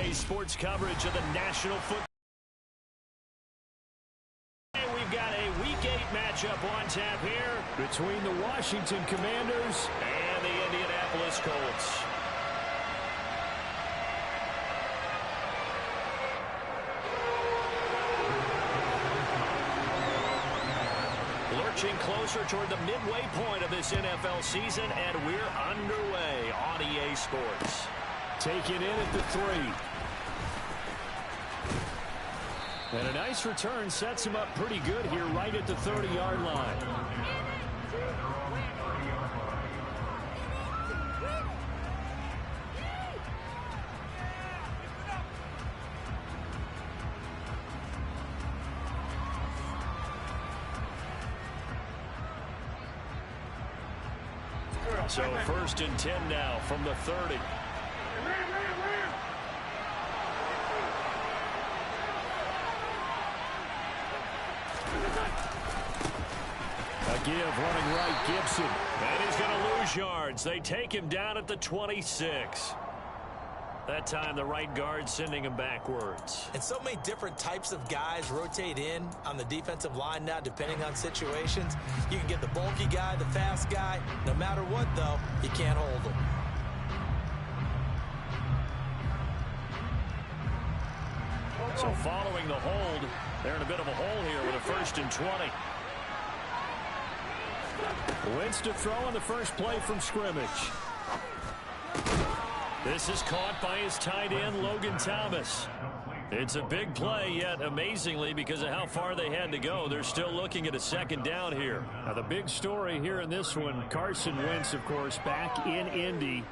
today's sports coverage of the National Football. We've got a Week 8 matchup on tap here between the Washington Commanders and the Indianapolis Colts. Lurching closer toward the midway point of this NFL season, and we're underway on EA Sports. Taken in at the 3. And a nice return sets him up pretty good here right at the 30-yard line. So 1st and 10 now from the 30. A give running right, Gibson. And he's going to lose yards. They take him down at the 26. That time the right guard sending him backwards. And so many different types of guys rotate in on the defensive line now depending on situations. You can get the bulky guy, the fast guy. No matter what, though, you can't hold him. So following the hold, they're in a bit of a hole here with a 1st and 20. Wentz to throw on the first play from scrimmage. This is caught by his tight end, Logan Thomas. It's a big play, yet amazingly, because of how far they had to go, they're still looking at a 2nd down here. Now, the big story here in this one, Carson Wentz, of course, back in Indy.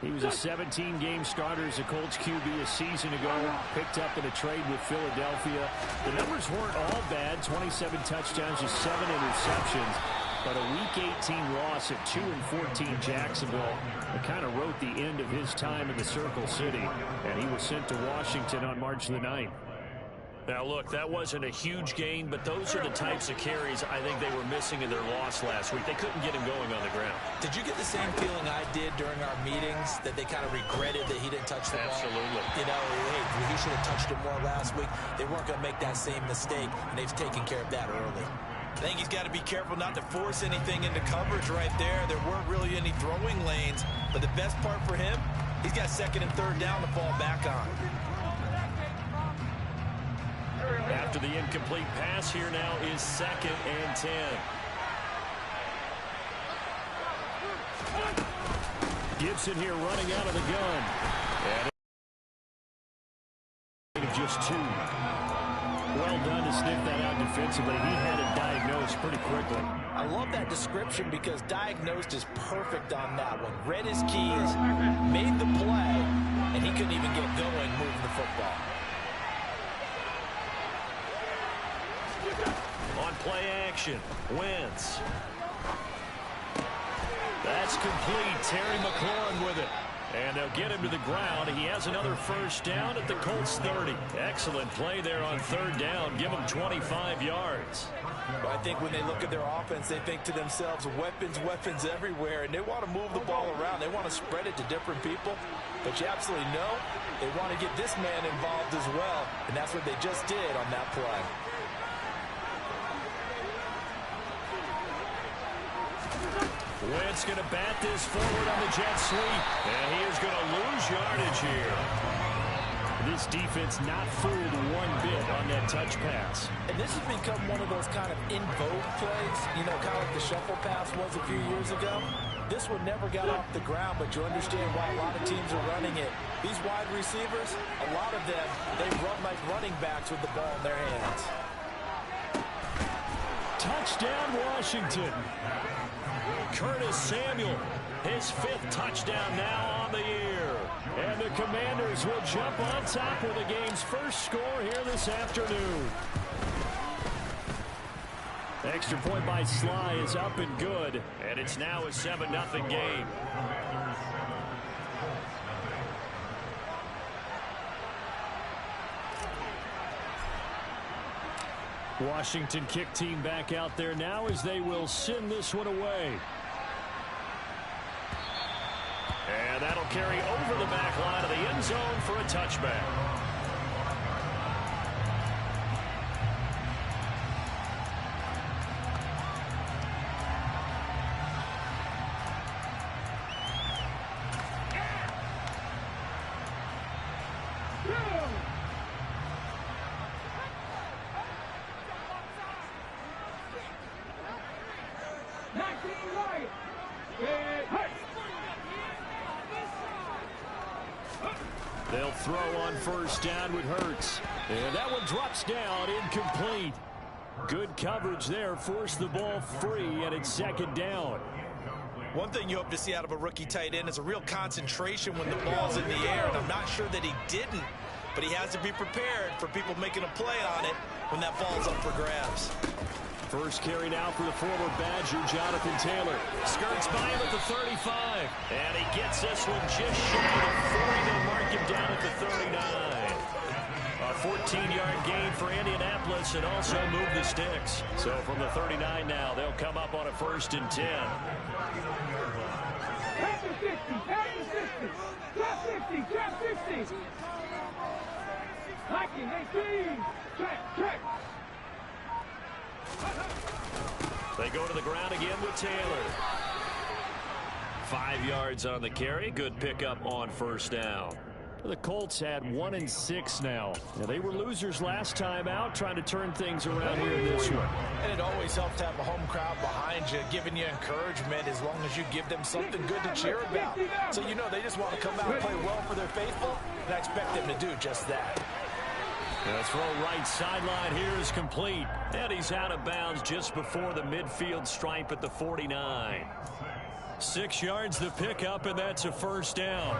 He was a 17-game starter as a Colts QB a season ago, picked up in a trade with Philadelphia. The numbers weren't all bad, 27 touchdowns, just 7 interceptions. But a Week 18 loss at 2-14 Jacksonville that kind of wrote the end of his time in the Circle City. And he was sent to Washington on March the 9th. Now, look, that wasn't a huge gain, but those are the types of carries I think they were missing in their loss last week. They couldn't get him going on the ground. Did you get the same feeling I did during our meetings, that they kind of regretted that he didn't touch the ball? Absolutely. You know, hey, he should have touched it more last week. They weren't going to make that same mistake, and they've taken care of that early. I think he's got to be careful not to force anything into coverage right there. There weren't really any throwing lanes, but the best part for him, he's got 2nd and 3rd down to fall back on. After the incomplete pass, here now is 2nd and 10. Gibson here running out of the gun. And just 2. Well done to sniff that out defensively. He had it diagnosed pretty quickly. I love that description because diagnosed is perfect on that one. Read his keys, made the play, and he couldn't even get going moving the football. On play action, Wentz. That's complete. Terry McLaurin with it. And they'll get him to the ground. He has another 1st down at the Colts 30. Excellent play there on 3rd down. Give him 25 yards. Well, I think when they look at their offense, they think to themselves, weapons, weapons everywhere, and they want to move the ball around. They want to spread it to different people. But you absolutely know they want to get this man involved as well, and that's what they just did on that play. Wentz going to bat this forward on the jet sweep. And he is going to lose yardage here. This defense not fooled one bit on that touch pass. And this has become one of those kind of in vogue plays, you know, kind of like the shuffle pass was a few years ago. This one never got off the ground, but you understand why a lot of teams are running it. These wide receivers, a lot of them, they run like running backs with the ball in their hands. Touchdown, Washington. Curtis Samuel, his 5th touchdown now on the year. And the Commanders will jump on top with the game's first score here this afternoon. The extra point by Sly is up and good, and it's now a 7-0 game. Washington kick team back out there now as they will send this one away. And that'll carry over the back line of the end zone for a touchback. They'll throw on first down with Hurts. And that one drops down, incomplete. Good coverage there, forced the ball free, and it's second down. One thing you hope to see out of a rookie tight end is a real concentration when the ball's in the air, and I'm not sure that he didn't, but he has to be prepared for people making a play on it when that ball's up for grabs. First carry now for the former Badger, Jonathan Taylor. Skirts by him at the 35. And he gets this one just shy of 40. They'll mark him down at the 39. A 14-yard gain for Indianapolis and also move the sticks. So from the 39 now, they'll come up on a 1st and 10. Pass the 60, pass the 60. Drop 50, drop 50. Hiking, 18. Check. They go to the ground again with Taylor. 5 yards on the carry. Good pickup on first down. The Colts had 1 and 6 now. They were losers last time out, trying to turn things around here in this one. And it always helps to have a home crowd behind you, giving you encouragement as long as you give them something good to cheer about. So you know they just want to come out and play well for their faithful, and I expect them to do just that. The throw right sideline here is complete. And he's out of bounds just before the midfield stripe at the 49. 6 yards the pickup, and that's a first down.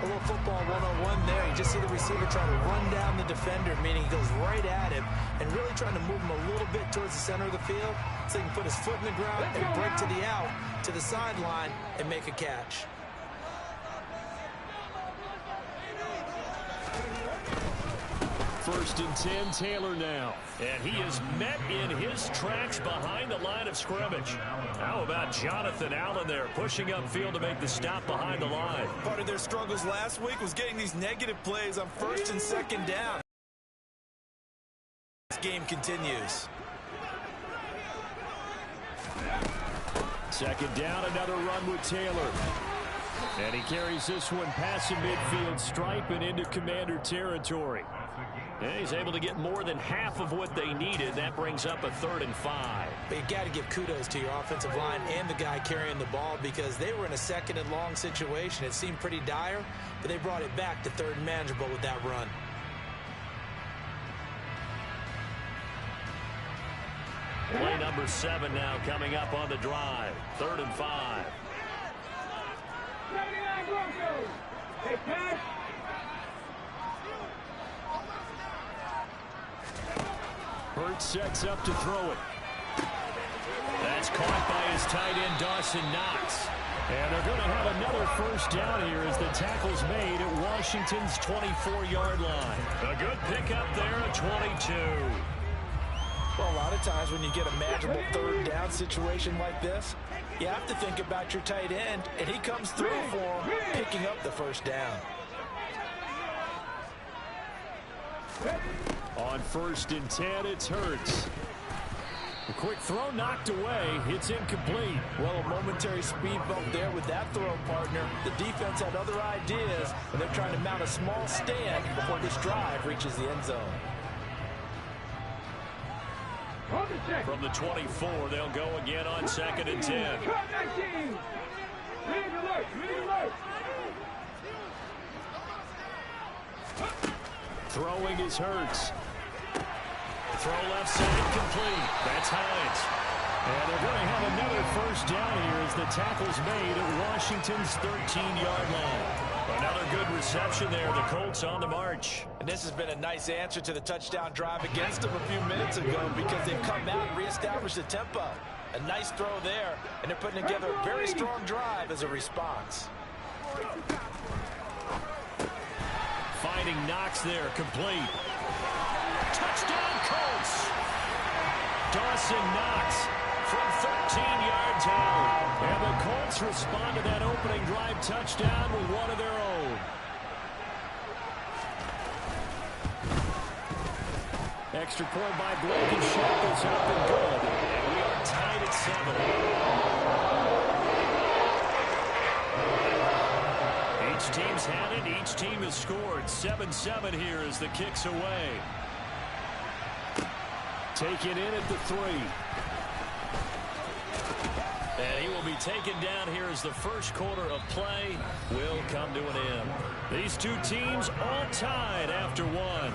A little football 101 there. You just see the receiver trying to run down the defender, meaning he goes right at him and really trying to move him a little bit towards the center of the field so he can put his foot in the ground and break to the out, to the sideline, and make a catch. First and 10, Taylor now. And he is met in his tracks behind the line of scrimmage. How about Jonathan Allen there, pushing upfield to make the stop behind the line? Part of their struggles last week was getting these negative plays on 1st and 2nd down. This game continues. Second down, another run with Taylor. And he carries this one past the midfield stripe and into Commander territory. Yeah, he's able to get more than half of what they needed. That brings up a 3rd and 5. But you got to give kudos to your offensive line and the guy carrying the ball because they were in a 2nd and long situation. It seemed pretty dire, but they brought it back to 3rd and manageable with that run. Play number 7 now coming up on the drive. 3rd and 5. 79 Broncos. Hey, pass. Hurts sets up to throw it. That's caught by his tight end, Dawson Knox. And they're going to have another first down here as the tackle's made at Washington's 24-yard line. A good pickup there at 22. Well, a lot of times when you get a manageable 3rd down situation like this, you have to think about your tight end, and he comes through for him, picking up the first down. On 1st and 10, it's Hurts. A quick throw knocked away. It's incomplete. Well, a momentary speed bump there with that throw partner. The defense had other ideas, and they're trying to mount a small stand before this drive reaches the end zone. From the 24, they'll go again on 2nd and 10. Throwing is Hurts. Throw left side complete. That's Hines. And they're going to have another first down here as the tackle's made at Washington's 13-yard line. Another good reception there. The Colts on the march. And this has been a nice answer to the touchdown drive against them a few minutes ago because they've come out and reestablished the tempo. A nice throw there, and they're putting together a very strong drive as a response. Finding Knox there, complete. Touchdown, Colts! Dawson Knox from 13 yards out. And the Colts respond to that opening drive touchdown with one of their own. Extra point by Blake, and Shackle's up and good. And we are tied at 7. Each team's had it. Each team has scored. 7-7 here as the kick's away. Taken in at the 3. And he will be taken down here as the first quarter of play will come to an end. These two teams all tied after one.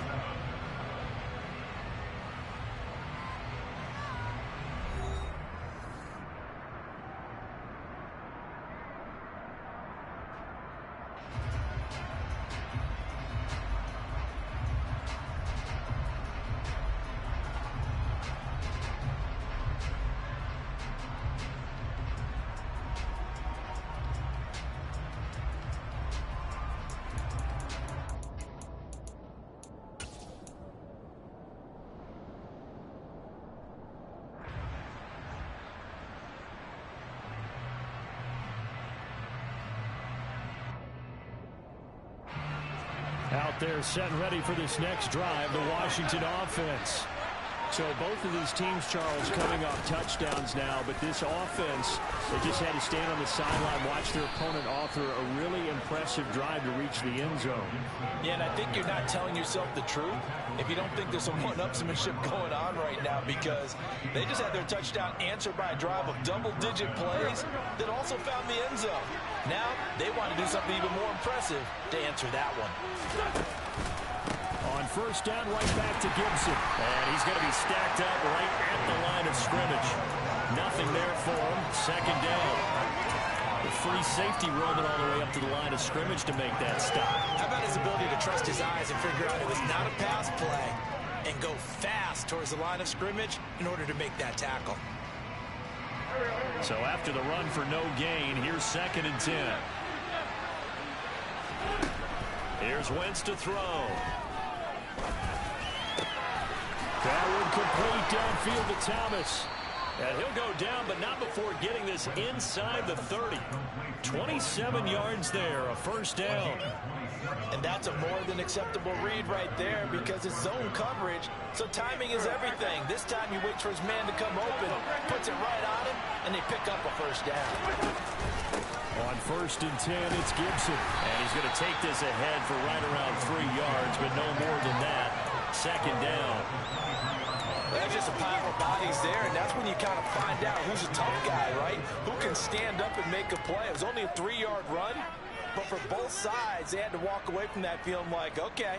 Out there set and ready for this next drive, the Washington offense. So both of these teams, Charles, coming off touchdowns now, but this offense, they just had to stand on the sideline, watch their opponent author a really impressive drive to reach the end zone. Yeah, and I think you're not telling yourself the truth if you don't think there's some one-upsmanship going on right now, because they just had their touchdown answered by a drive of double-digit plays that also found the end zone. Now they want to do something even more impressive to answer that one. On first down, right back to Gibson. And he's going to be stacked up right at the line of scrimmage. Nothing there for him. Second down. The free safety roaming all the way up to the line of scrimmage to make that stop. How about his ability to trust his eyes and figure out it was not a pass play and go fast towards the line of scrimmage in order to make that tackle. So after the run for no gain, here's 2nd and 10. Here's Wentz to throw. That one complete downfield to Thomas. And he'll go down, but not before getting this inside the 30. 27 yards there, a first down. And that's a more than acceptable read right there because it's zone coverage, so timing is everything. This time he waits for his man to come open, puts it right on him, and they pick up a first down. On 1st and 10, it's Gibson. And he's going to take this ahead for right around 3 yards, but no more than that. 2nd down. There's just a pile of bodies there, and that's when you kind of find out who's a tough guy, right? Who can stand up and make a play. It was only a 3-yard run, but for both sides, they had to walk away from that feeling like, okay,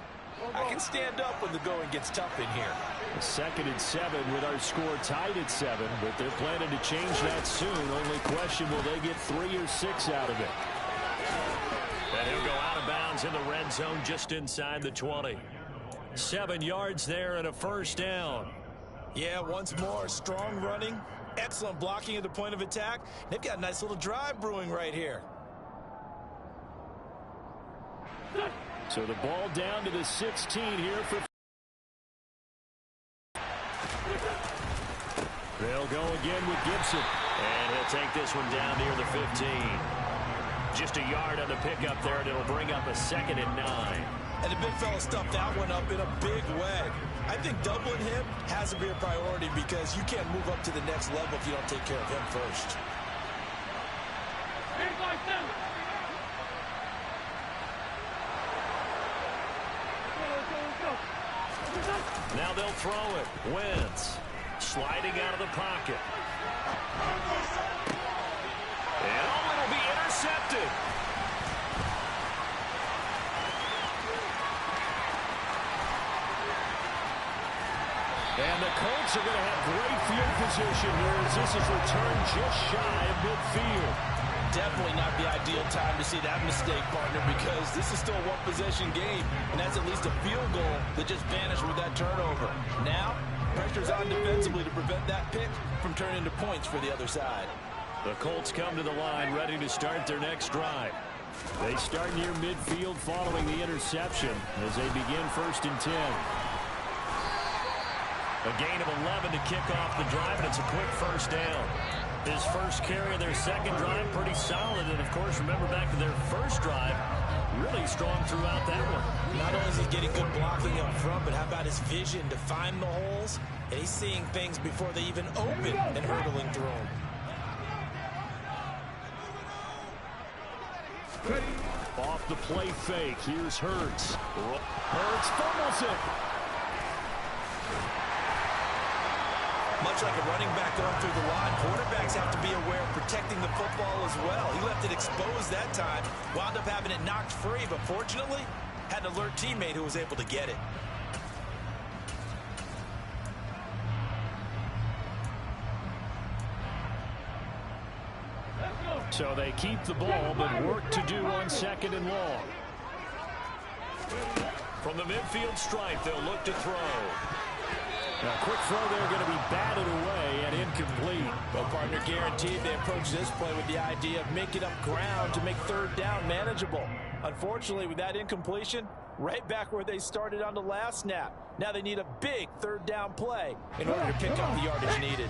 I can stand up when the going gets tough in here. 2nd and 7 with our score tied at 7, but they're planning to change that soon. Only question, will they get 3 or 6 out of it? And he'll go out of bounds in the red zone just inside the 20. 7 yards there and a first down. Yeah, once more, strong running, excellent blocking at the point of attack. They've got a nice little drive brewing right here. So the ball down to the 16 here for... They'll go again with Gibson. And he'll take this one down near the 15. Just a yard on the pickup there, and it'll bring up a 2nd and 9. And the big fella stuffed that one up in a big way. I think doubling him has to be a priority because you can't move up to the next level if you don't take care of him first. Now they'll throw it. Wentz sliding out of the pocket. And it'll be intercepted. And the Colts are going to have great field position here as this is returned just shy of midfield. Definitely not the ideal time to see that mistake, partner, because this is still a one-possession game, and that's at least a field goal that just vanished with that turnover. Now, pressure's on defensively to prevent that pick from turning into points for the other side. The Colts come to the line ready to start their next drive. They start near midfield following the interception as they begin 1st and 10. A gain of 11 to kick off the drive, and it's a quick first down. His first carry of their second drive, pretty solid. And, of course, remember back to their first drive, really strong throughout that one. Not only is he getting good blocking up front, but how about his vision to find the holes? And he's seeing things before they even open and hurdling through them. Off the play fake, here's Hurts. Hurts fumbles it. Much like a running back going through the line, quarterbacks have to be aware of protecting the football as well. He left it exposed that time, wound up having it knocked free, but fortunately, had an alert teammate who was able to get it. So they keep the ball, but work to do on second and long. From the midfield stripe, they'll look to throw. Now, a quick throw there, going to be batted away and incomplete. Well, partner, guaranteed they approach this play with the idea of making up ground to make third down manageable. Unfortunately, with that incompletion, right back where they started on the last snap. Now they need a big third down play in order to pick up the yardage needed.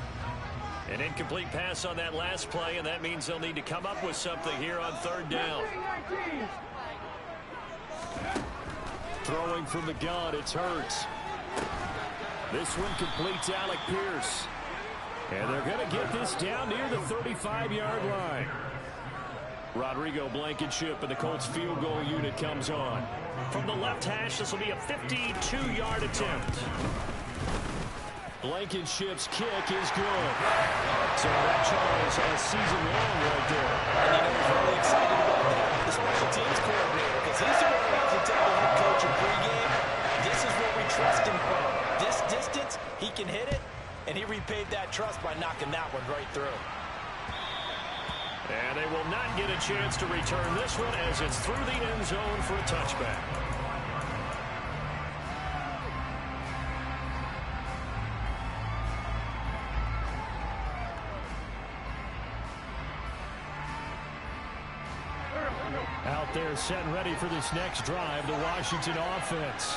An incomplete pass on that last play, and that means they'll need to come up with something here on third down. Throwing from the gun, it's Hurts. This one completes Alec Pierce. And they're going to get this down near the 35-yard line. Rodrigo Blankenship and the Colts field goal unit comes on. From the left hash, this will be a 52-yard attempt. Blankenship's kick is good. So that Charles has season long right there. And you know who's really excited about that? The special teams coordinator, because he's the one who has to tell the head coach in pregame, this is where we trust him from. This distance, he can hit it, and he repaid that trust by knocking that one right through. And they will not get a chance to return this one as it's through the end zone for a touchback. Out there set and ready for this next drive, the Washington offense.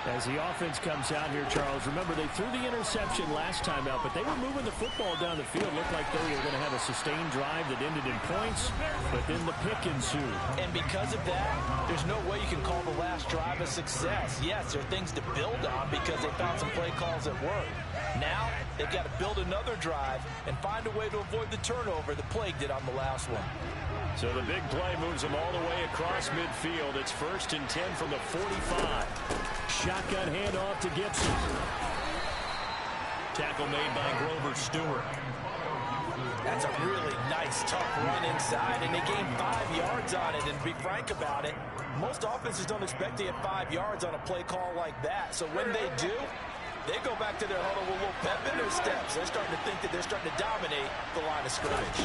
As the offense comes out here, Charles, remember they threw the interception last time out, but they were moving the football down the field. Looked like they were going to have a sustained drive that ended in points, but then the pick ensued. And because of that, there's no way you can call the last drive a success. Yes, there are things to build on because they found some play calls that work. Now, they've got to build another drive and find a way to avoid the turnover that plagued it on the last one. So the big play moves them all the way across midfield. It's 1st and 10 from the 45. Shotgun handoff to Gibson. Tackle made by Grover Stewart. That's a really nice, tough run inside, and they gained 5 yards on it. And to be frank about it, most offenses don't expect to get 5 yards on a play call like that. So when they do, they go back to their huddle with a little pep in their steps. They're starting to think that they're starting to dominate the line of scrimmage.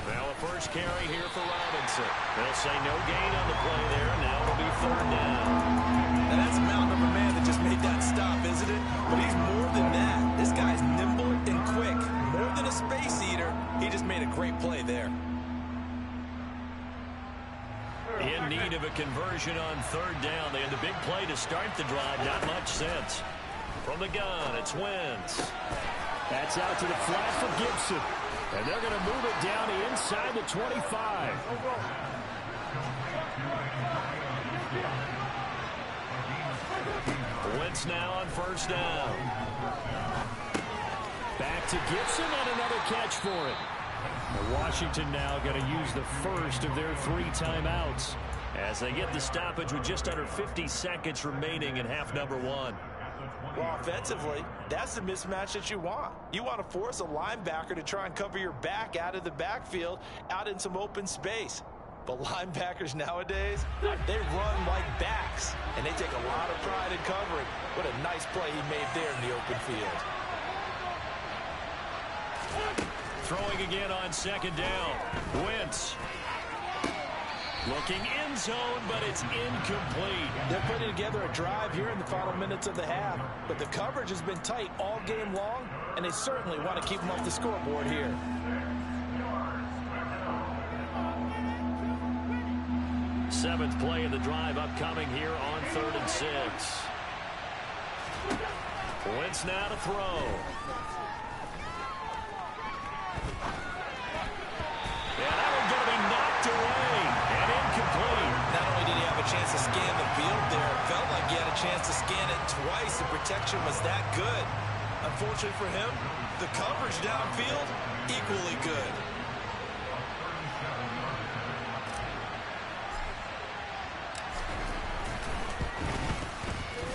Now a first carry here for Robinson. They'll say no gain on the play there. Now it'll be third down. Now that's a mountain of a man that just made that stop, isn't it? But he's more than that. This guy's nimble and quick. More than a space eater, he just made a great play there. In need of a conversion on third down. They had the big play to start the drive. Not much sense. From the gun, it's Wentz. That's out to the flat for Gibson. And they're going to move it down to inside the 25. Wentz now on first down. Back to Gibson and another catch for it. Washington now going to use the first of their 3 timeouts as they get the stoppage with just under 50 seconds remaining in half number 1. Well, offensively, that's the mismatch that you want. You want to force a linebacker to try and cover your back out of the backfield, out in some open space. But linebackers nowadays, they run like backs, and they take a lot of pride in covering. What a nice play he made there in the open field. Throwing again on second down. Wentz. Looking end zone, but it's incomplete. They're putting together a drive here in the final minutes of the half, but the coverage has been tight all game long, and they certainly want to keep them off the scoreboard here. Seventh play of the drive upcoming here on 3rd and 6. Wentz now to throw. And that one's going to be knocked away and incomplete. Not only did he have a chance to scan the field there, it felt like he had a chance to scan it twice. The protection was that good. Unfortunately for him, the coverage downfield, equally good.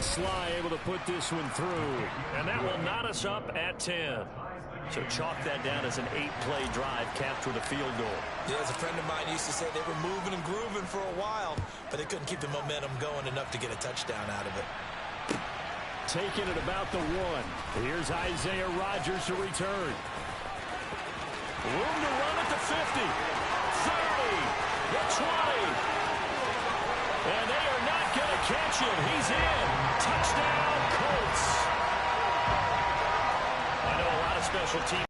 Sly able to put this one through, and that will knot us up at 10. So chalk that down as an 8-play drive capped with a field goal. Yeah, as a friend of mine used to say, they were moving and grooving for a while, but they couldn't keep the momentum going enough to get a touchdown out of it. Taking it about the 1. Here's Isaiah Rodgers to return. Room to run at the 50, 30, the 20. And they are not going to catch him. He's in. Touchdown, Colts. I know a lot of special teams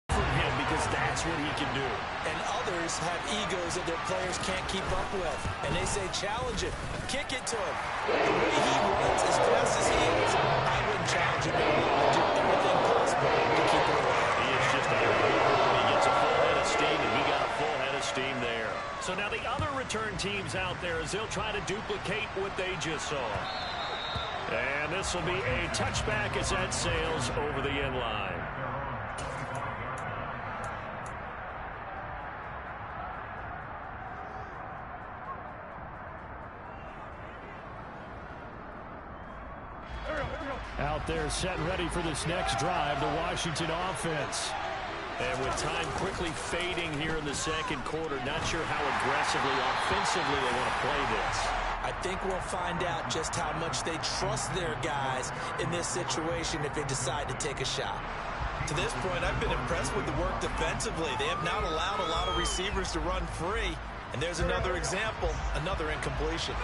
for him because that's what he can do. And others have egos that their players can't keep up with. And they say, challenge him. Kick it to him. The way he runs as fast as he is, I wouldn't challenge him at all. I'd do everything possible to keep it away. He is just a he gets a full head of steam, and he got a full head of steam there. So now the other return teams out there as they'll try to duplicate what they just saw. And this will be a touchback as that sails over the end line. Out there set and ready for this next drive, the Washington offense. And with time quickly fading here in the second quarter, not sure how aggressively, offensively they want to play this. I think we'll find out just how much they trust their guys in this situation if they decide to take a shot. To this point, I've been impressed with the work defensively. They have not allowed a lot of receivers to run free. And there's another example, another incompletion.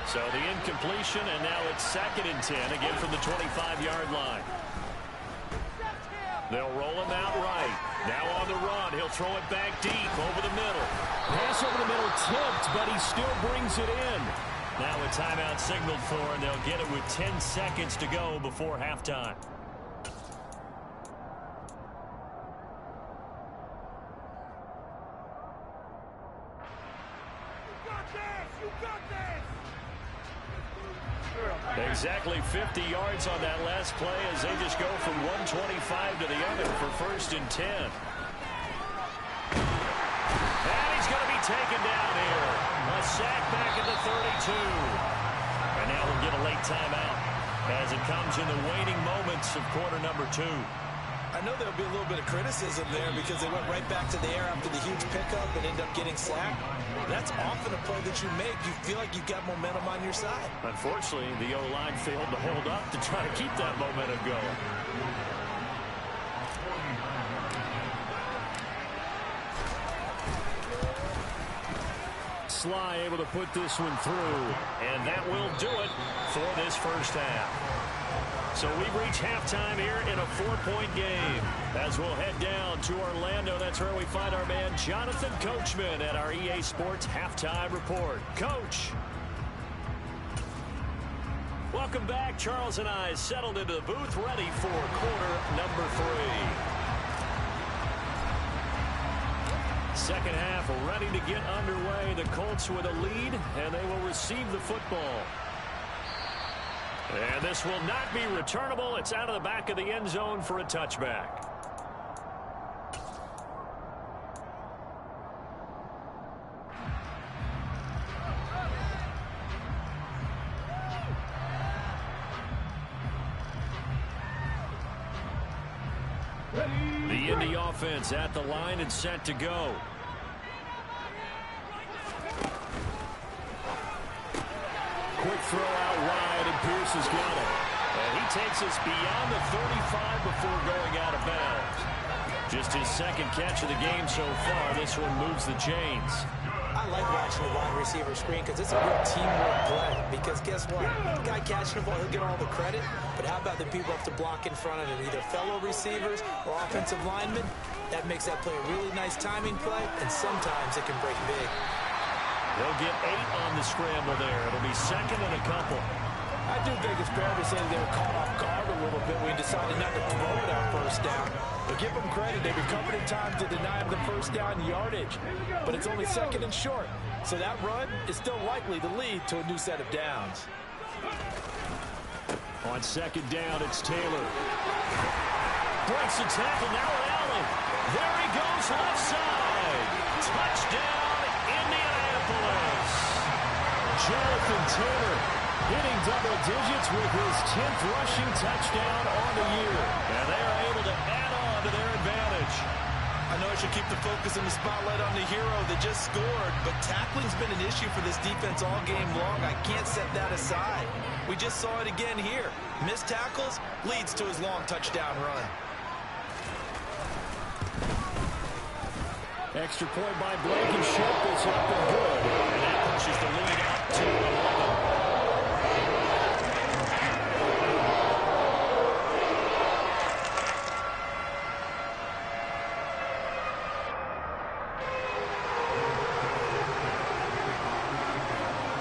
So the incompletion, and now it's 2nd and 10, again from the 25-yard line. They'll roll him out right. Now on the run. He'll throw it back deep over the middle. Pass over the middle tipped, but he still brings it in. Now a timeout signaled for, and they'll get it with 10 seconds to go before halftime. Exactly 50 yards on that last play as they just go from 125 to the other for 1st and 10. And he's going to be taken down here. A sack back at the 32. And now we'll get a late timeout as it comes in the waning moments of quarter number 2. I know there'll be a little bit of criticism there because they went right back to the air after the huge pickup and ended up getting sacked. That's often a play that you make. You feel like you've got momentum on your side. Unfortunately, the O-line failed to hold up to try to keep that momentum going. Sly able to put this one through, and that will do it for this first half. So we've reached halftime here in a 4-point game. As we'll head down to Orlando, that's where we find our man Jonathan Coachman at our EA Sports Halftime Report. Coach. Welcome back. Charles and I settled into the booth ready for quarter number 3. Second half ready to get underway. The Colts with a lead, and they will receive the football. And this will not be returnable. It's out of the back of the end zone for a touchback. The Indy offense at the line and set to go. Quick throw out wide, and Pierce has got it. And he takes us beyond the 35 before going out of bounds. Just his second catch of the game so far. This one moves the chains. I like watching the wide receiver screen because it's a real teamwork play. Because guess what? The guy catching the ball, he'll get all the credit. But how about the people have to block in front of him, either fellow receivers or offensive linemen? That makes that play a really nice timing play, and sometimes it can break big. They'll get 8 on the scramble there. It'll be 2nd and a couple. I I do think it's fair to say they were caught off guard a little bit when we decided not to throw it on first down. But give them credit. They recovered in time to deny him the first down yardage. But it's only second and short. So that run is still likely to lead to a new set of downs. On second down, it's Taylor. Breaks the tackle, now Allen. There he goes, left side. Touchdown, Indianapolis. Jonathan Taylor hitting double digits with his 10th rushing touchdown on the year. And they are able to add on to their advantage. I know I should keep the focus and the spotlight on the hero that just scored, but tackling's been an issue for this defense all game long. I can't set that aside. We just saw it again here. Missed tackles leads to his long touchdown run. Extra point by Blankenship is up and good. And that pushes the lead out to 11.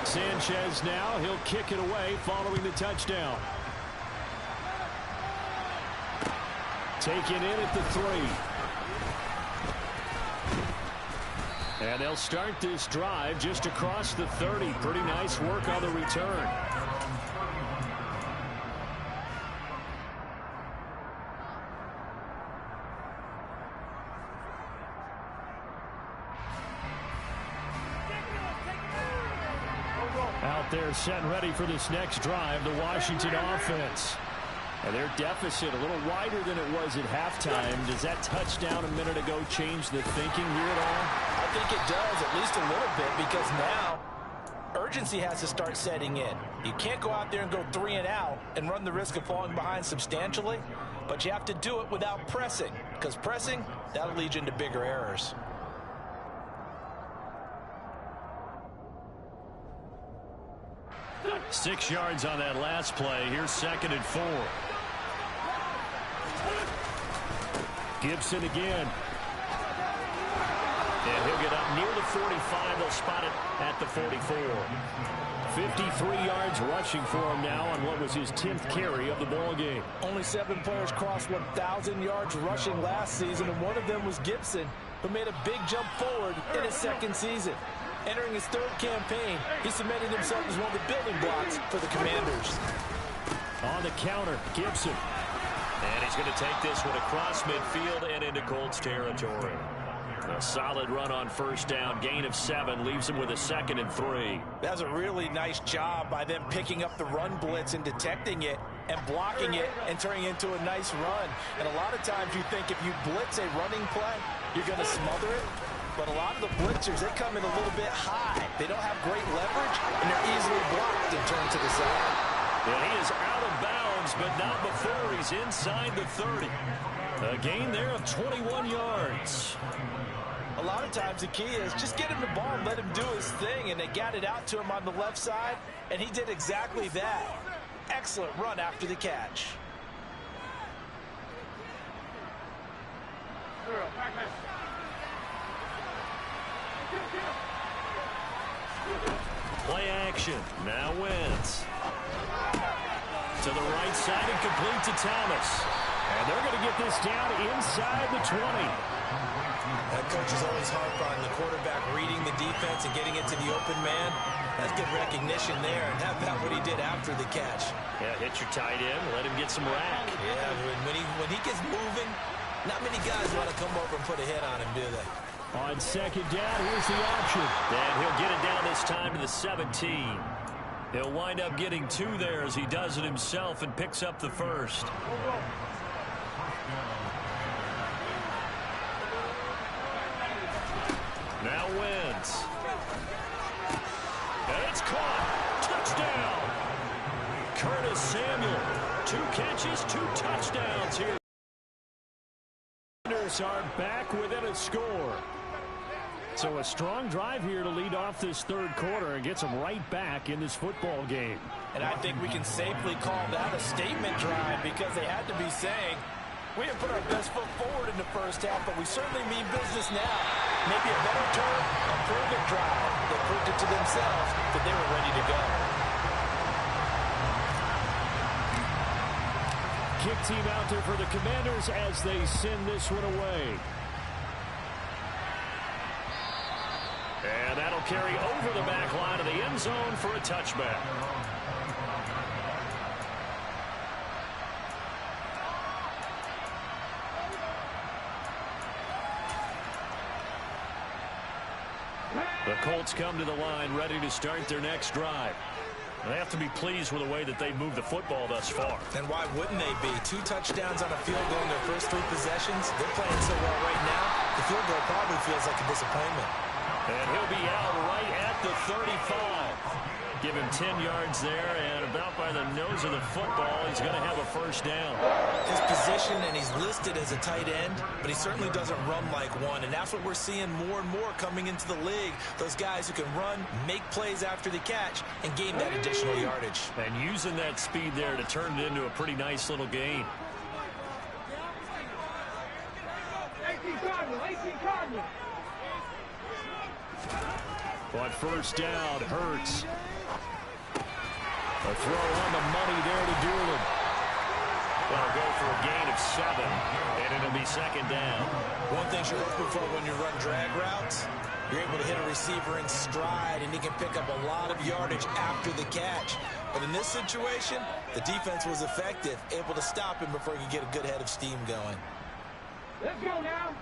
Sanchez now, he'll kick it away following the touchdown. Taken in at the 3. And they'll start this drive just across the 30. Pretty nice work on the return. Out there set and ready for this next drive, the Washington offense. And their deficit a little wider than it was at halftime. Does that touchdown a minute ago change the thinking here at all? I think it does, at least a little bit, because now urgency has to start setting in. You can't go out there and go 3 and out and run the risk of falling behind substantially, but you have to do it without pressing, because pressing, that'll lead you into bigger errors. Six yards on that last play. Here's second and 4. Gibson again. And he'll get up near the 45. They'll spot it at the 44. 53 yards rushing for him now on what was his 10th carry of the ball game. Only 7 players crossed 1,000 yards rushing last season, and one of them was Gibson, who made a big jump forward in his second season. Entering his 3rd campaign, he cemented himself as one of the building blocks for the Commanders. On the counter, Gibson. And he's going to take this one across midfield and into Colts territory. A solid run on first down. Gain of 7 leaves him with a 2nd and 3. That's a really nice job by them picking up the run blitz and detecting it and blocking it and turning it into a nice run. And a lot of times you think if you blitz a running play, you're going to smother it. But a lot of the blitzers, they come in a little bit high. They don't have great leverage, and they're easily blocked and turned to the side. And he is out of bounds, but not before he's inside the 30. A gain there of 21 yards. A lot of times the key is just get him the ball and let him do his thing, and they got it out to him on the left side, and he did exactly that. Excellent run after the catch. Play action. Now Wentz. To the right side and complete to Thomas. And they're going to get this down inside the 20. That coach is always harp on the quarterback reading the defense and getting it to the open man. That's good recognition there, and how about what he did after the catch? Yeah, hit your tight end, let him get some rack. Yeah, when he gets moving, not many guys want to come over and put a hit on him, do they? On second down, here's the option. And he'll get it down this time to the 17. He'll wind up getting 2 there as he does it himself and picks up the 1st. Now Wentz. And it's caught. Touchdown. Curtis Samuel. 2 catches, 2 touchdowns here. Are back within a score. So a strong drive here to lead off this 3rd quarter and gets them right back in this football game. And I think we can safely call that a statement drive, because they had to be saying, we have put our best foot forward in the first half, but we certainly mean business now. Maybe a better term, a prove-it drive. They proved it to themselves that they were ready to go. kick team out there for the Commanders as they send this one away. And that'll carry over the back line of the end zone for a touchback. The Colts come to the line ready to start their next drive. They have to be pleased with the way that they've moved the football thus far. And why wouldn't they be? 2 touchdowns on a field goal in their first 3 possessions. They're playing so well right now, the field goal probably feels like a disappointment. And he'll be out right at the 35. Give him 10 yards there, and about by the nose of the football, he's going to have a first down. His position, and he's listed as a tight end, but he certainly doesn't run like one, and that's what we're seeing more and more coming into the league. Those guys who can run, make plays after the catch, and gain that additional yardage. And using that speed there to turn it into a pretty nice little gain. 18 Cardinal. On first down, Hurts. A throw on the money there to Doolin. That'll go for a gain of 7, and it'll be second down. One thing you're looking for when you run drag routes, you're able to hit a receiver in stride, and he can pick up a lot of yardage after the catch. But in this situation, the defense was effective, able to stop him before he could get a good head of steam going. Let's go now.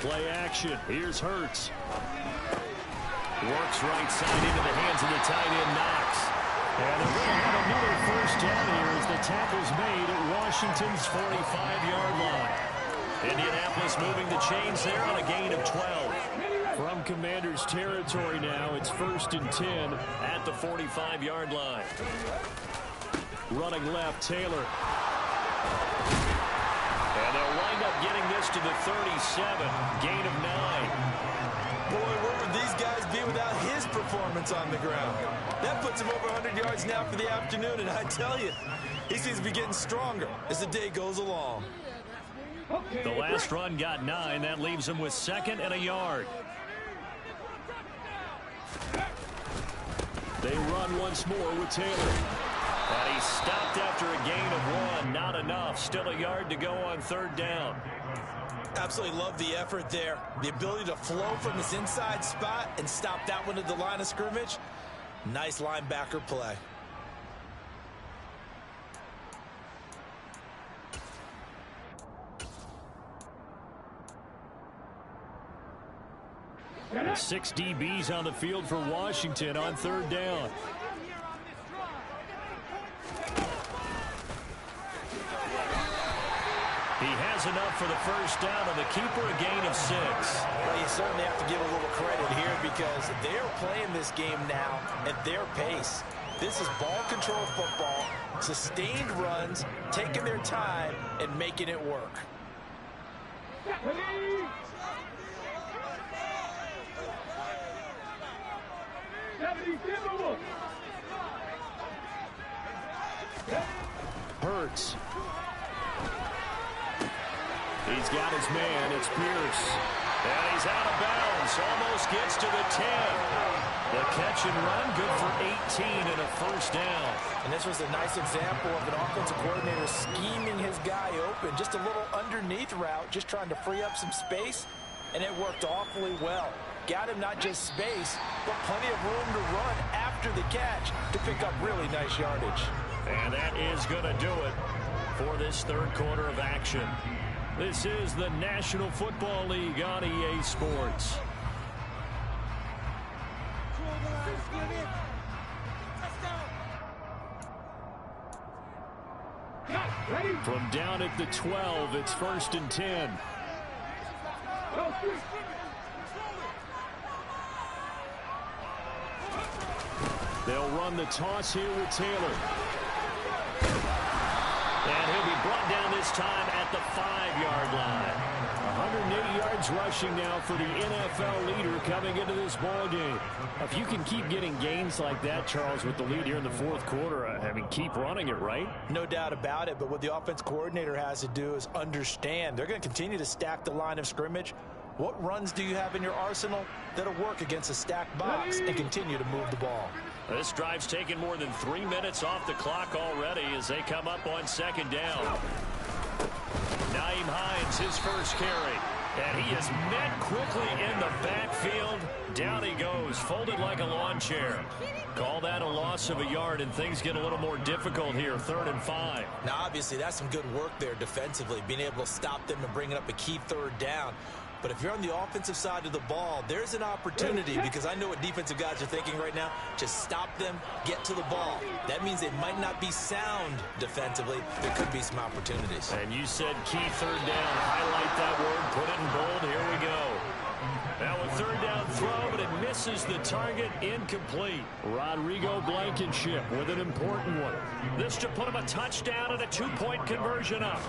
Play action. Here's Hurts. Works right side into the hands of the tight end, Knox. And they're going to have another first down here as the tackle's made at Washington's 45-yard line. Indianapolis moving the chains there on a gain of 12. From Commanders territory now, it's 1st and 10 at the 45-yard line. Running left, Taylor. And they'll wind up getting this to the 37, gain of 9. Boy, where would these guys be without his performance on the ground? That puts him over 100 yards now for the afternoon, and I tell you, he seems to be getting stronger as the day goes along. The last run got 9. That leaves him with 2nd and a yard. They run once more with Taylor. And he stopped after a gain of 1. Not enough. Still a yard to go on 3rd down. Absolutely love the effort there. The ability to flow from his inside spot and stop that one at the line of scrimmage. Nice linebacker play. And 6 DBs on the field for Washington on 3rd down. He has enough for the first down, and the keeper a gain of 6. Well, you certainly have to give a little credit here because they're playing this game now at their pace. This is ball control football, sustained runs, taking their time, and making it work. Hurts. He's got his man. It's Pierce. And he's out of bounds. Almost gets to the 10. The catch and run, good for 18 and a first down. And this was a nice example of an offensive coordinator scheming his guy open. Just a little underneath route, just trying to free up some space. And it worked awfully well. Got him not just space, but plenty of room to run after the catch to pick up really nice yardage. And that is going to do it for this 3rd quarter of action. This is the National Football League on EA Sports. From down at the 12, it's 1st and 10. They'll run the toss here with Taylor. And he'll be brought down this time at the 5-yard line. 180 yards rushing now for the NFL leader coming into this ball game. If you can keep getting gains like that, Charles, with the lead here in the 4th quarter, I mean, keep running it, right? No doubt about it, but what the offense coordinator has to do is understand. They're going to continue to stack the line of scrimmage, What runs do you have in your arsenal that'll work against a stacked box and continue to move the ball? This drive's taken more than 3 minutes off the clock already as they come up on second down. Nyheim Hines, his first carry. And he is met quickly in the backfield. Down he goes, folded like a lawn chair. Call that a loss of a yard, and things get a little more difficult here, 3rd and 5. Now, obviously, that's some good work there defensively, being able to stop them and bringing up a key 3rd down. But if you're on the offensive side of the ball, there's an opportunity, because I know what defensive guys are thinking right now. Just stop them, get to the ball. That means they might not be sound defensively. There could be some opportunities. And you said key 3rd down. Highlight that word, put it in bold. Here we go. Now a 3rd down throw, but it misses the target, incomplete. Rodrigo Blankenship with an important one. This to put him a touchdown and a 2-point conversion up.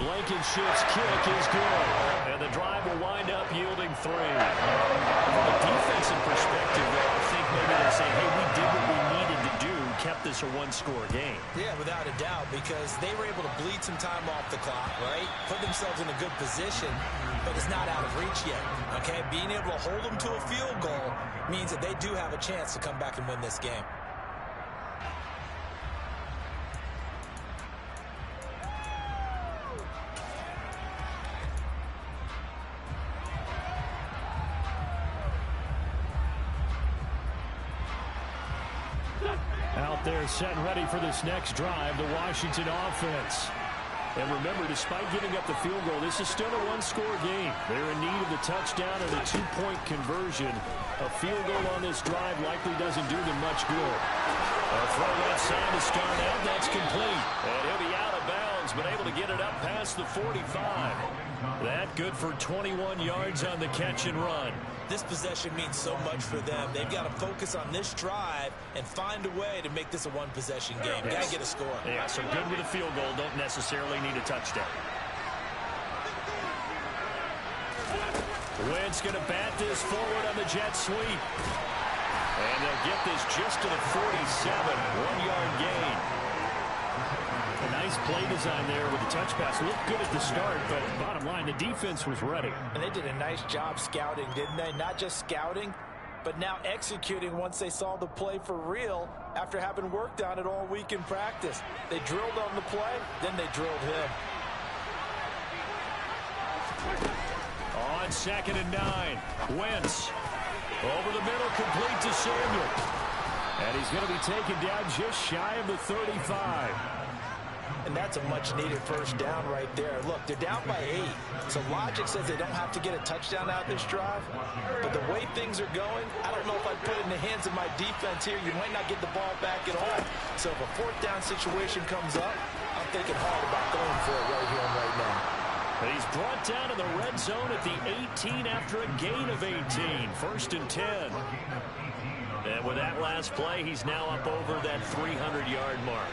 Blankenship's kick is good, and the drive will wind up yielding 3. From a defensive perspective, though, I think maybe they're saying, hey, we did what we needed to do, kept this a 1-score game. Yeah, without a doubt, because they were able to bleed some time off the clock, right? Put themselves in a good position, but it's not out of reach yet, okay? Being able to hold them to a field goal means that they do have a chance to come back and win this game. Out there set and ready for this next drive, the Washington offense. And remember, despite giving up the field goal, this is still a 1-score game. They're in need of the touchdown and a 2-point conversion. A field goal on this drive likely doesn't do them much good. A throw left side to start out. That's complete. And he'll be out of bounds, but able to get it up past the 45. That good for 21 yards on the catch and run. This possession means so much for them. They've got to focus on this drive and find a way to make this a 1-possession game. Yes. Got to get a score. Yeah, so good with a field goal. Don't necessarily need a touchdown. Wentz going to bat this forward on the jet sweep. And they'll get this just to the 47. 1-yard gain. A nice play design there with the touch pass. Looked good at the start, but bottom line, the defense was ready. And they did a nice job scouting, didn't they? Not just scouting, but now executing once they saw the play for real after having worked on it all week in practice. They drilled on the play, then they drilled him. On 2nd and 9, Wentz over the middle, complete to Samuel. And he's going to be taken down just shy of the 35. And that's a much-needed first down right there. Look, they're down by 8. So logic says they don't have to get a touchdown out of this drive. But the way things are going, I don't know if I'd put it in the hands of my defense here. You might not get the ball back at all. So if a 4th down situation comes up, I'm thinking hard about going for it right here and right now. But he's brought down in the red zone at the 18 after a gain of 18. 1st and 10. And with that last play, he's now up over that 300-yard mark.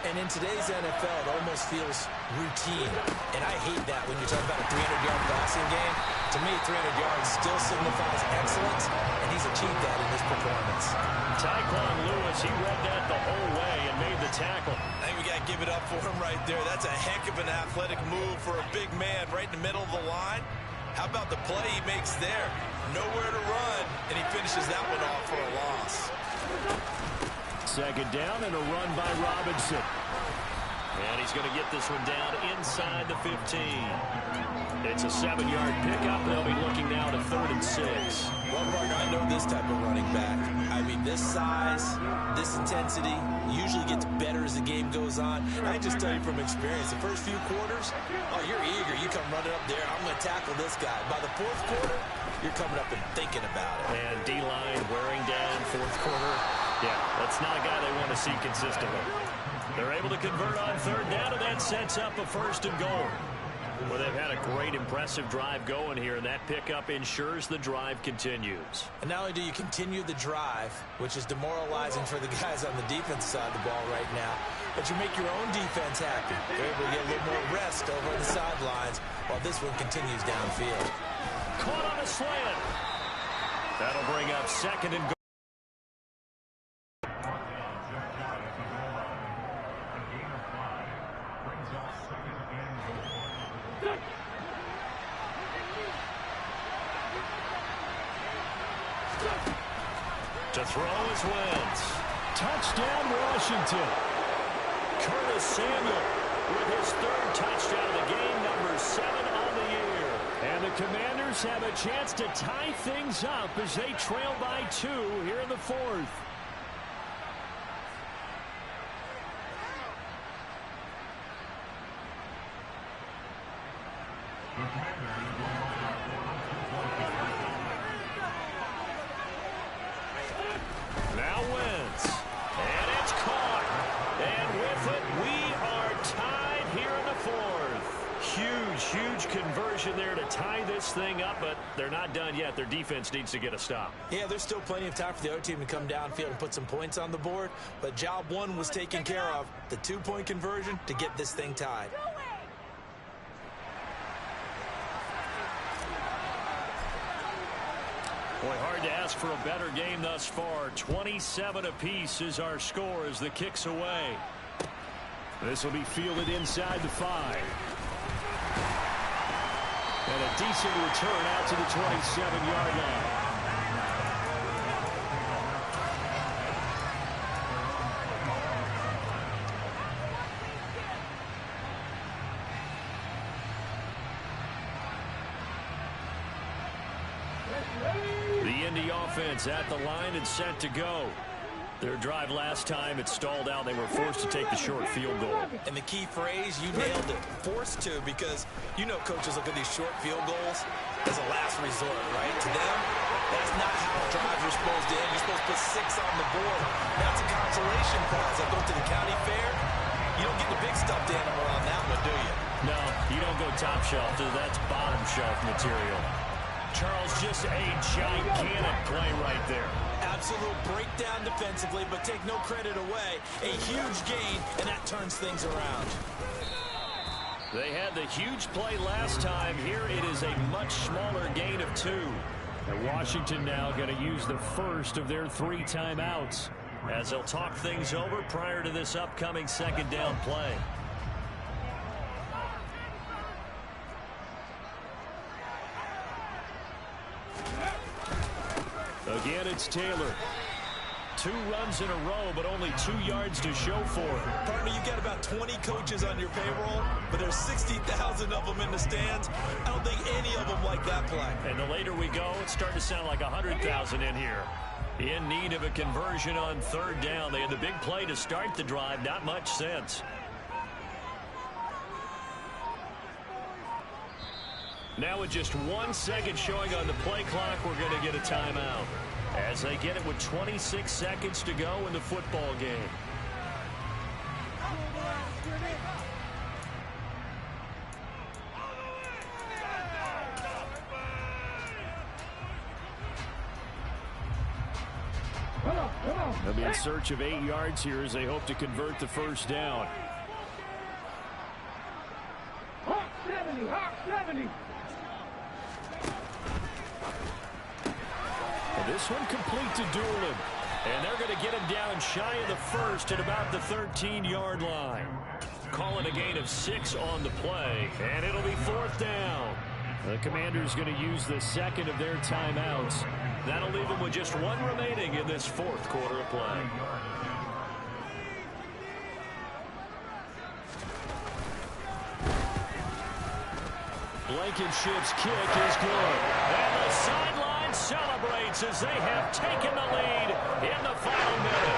And in today's NFL, it almost feels routine. And I hate that when you're talking about a 300-yard passing game. To me, 300 yards still signifies excellence, and he's achieved that in this performance. Tyquan Lewis, he read that the whole way and made the tackle. I think we got to give it up for him right there. That's a heck of an athletic move for a big man right in the middle of the line. How about the play he makes there? Nowhere to run, and he finishes that one off for a loss. 2nd down and a run by Robinson. And he's going to get this one down inside the 15. It's a 7-yard pickup. They'll be looking now to 3rd and 6. Well, partner, I know this type of running back. I mean, this size, this intensity usually gets better as the game goes on. And I just tell you from experience, the first few quarters, oh, you're eager. You come running up there. I'm going to tackle this guy. By the 4th quarter, you're coming up and thinking about it. And D-line wearing down 4th quarter. Yeah, that's not a guy they want to see consistently. They're able to convert on 3rd down, and that sets up a 1st and goal. Well, they've had a great, impressive drive going here, and that pickup ensures the drive continues. And not only do you continue the drive, which is demoralizing for the guys on the defense side of the ball right now, but you make your own defense happy. They're able to get a little more rest over on the sidelines while this one continues downfield. Caught on a slant. That'll bring up 2nd and goal. throw is Wentz. Touchdown, Washington. Curtis Samuel with his third touchdown of the game, number 7 on the year. And the Commanders have a chance to tie things up as they trail by 2 here in the 4th. Now Wentz. And it's caught. And with it, we are tied here in the 4th. Huge conversion there to tie this thing up, but they're not done yet. Their defense needs to get a stop. Yeah, there's still plenty of time for the other team to come downfield and put some points on the board, but job 1 was taken care of. The 2-point conversion to get this thing tied. Boy, hard to ask for a better game thus far. 27 apiece is our score as the kick's away. This will be fielded inside the 5. And a decent return out to the 27-yard line. The Indy offense at the line and set to go. Their drive last time, it stalled out. They were forced to take the short field goal. And the key phrase, you nailed it, forced to, because you know coaches look at these short field goals as a last resort, right? To them, that's not how drives are supposed to end. You're supposed to put 6 on the board. That's a consolation prize. I go to the county fair. You don't get the big stuffed animal on that one, do you? No, you don't go top shelf. That's bottom shelf material. Charles, just a gigantic play right there. Absolute breakdown defensively, but take no credit away. A huge gain, and that turns things around. They had the huge play last time. Here it is a much smaller gain of 2. And Washington now going to use the first of their 3 timeouts, as they'll talk things over prior to this upcoming second down play. Again, it's Taylor. 2 runs in a row, but only 2 yards to show for it. Partner, you got about 20 coaches on your payroll, but there's 60,000 of them in the stands. I don't think any of them like that play. And the later we go, it's starting to sound like 100,000 in here. In need of a conversion on 3rd down. They had the big play to start the drive. Not much sense. Now with just 1 second showing on the play clock, we're going to get a timeout as they get it with 26 seconds to go in the football game. They'll be in search of 8 yards here as they hope to convert the first down. Hawk 70, Hawk 70. This one complete to Doolin. And they're going to get him down shy of the first at about the 13-yard line. Calling a gain of 6 on the play, and it'll be 4th down. The Commanders going to use the second of their timeouts. That'll leave them with just 1 remaining in this 4th quarter of play. Blankenship's kick is good. And the sideline celebrates as they have taken the lead in the final minute.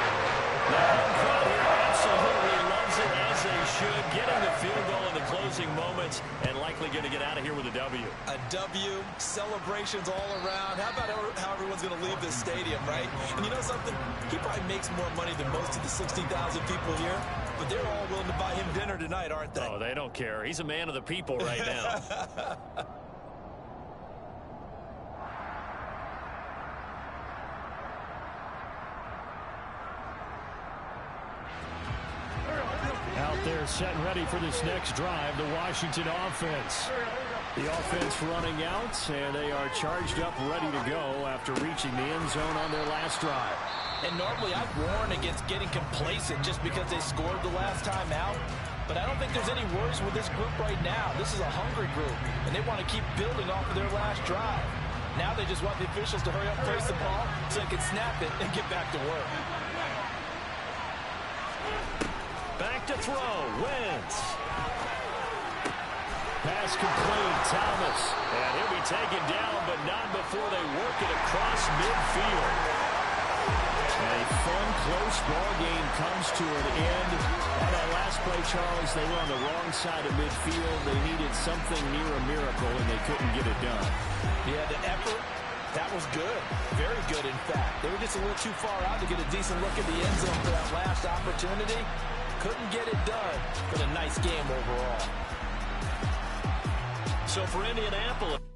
The home crowd here absolutely loves it, as they should. Getting the field goal in the closing moments and likely going to get out of here with a W. A W, celebrations all around. How about how everyone's going to leave this stadium, right? And you know something? He probably makes more money than most of the 60,000 people here, but they're all willing to buy him dinner tonight, aren't they? Oh, they don't care. He's a man of the people right now. Out there set and ready for this next drive, the Washington offense. The offense running out, and they are charged up, ready to go after reaching the end zone on their last drive. And normally I'd warn against getting complacent just because they scored the last time out. But I don't think there's any worries with this group right now. This is a hungry group, and they want to keep building off of their last drive. Now they just want the officials to hurry up, place the ball, so they can snap it and get back to work. Back to throw. Wentz. Pass complete. Thomas. And he'll be taken down, but not before they work it across midfield. A fun, close ball game comes to an end. On that last play, Charles, they were on the wrong side of midfield. They needed something near a miracle, and they couldn't get it done. Yeah, the effort, that was good. Very good, in fact. They were just a little too far out to get a decent look at the end zone for that last opportunity. Couldn't get it done, but a nice game overall. So for Indianapolis.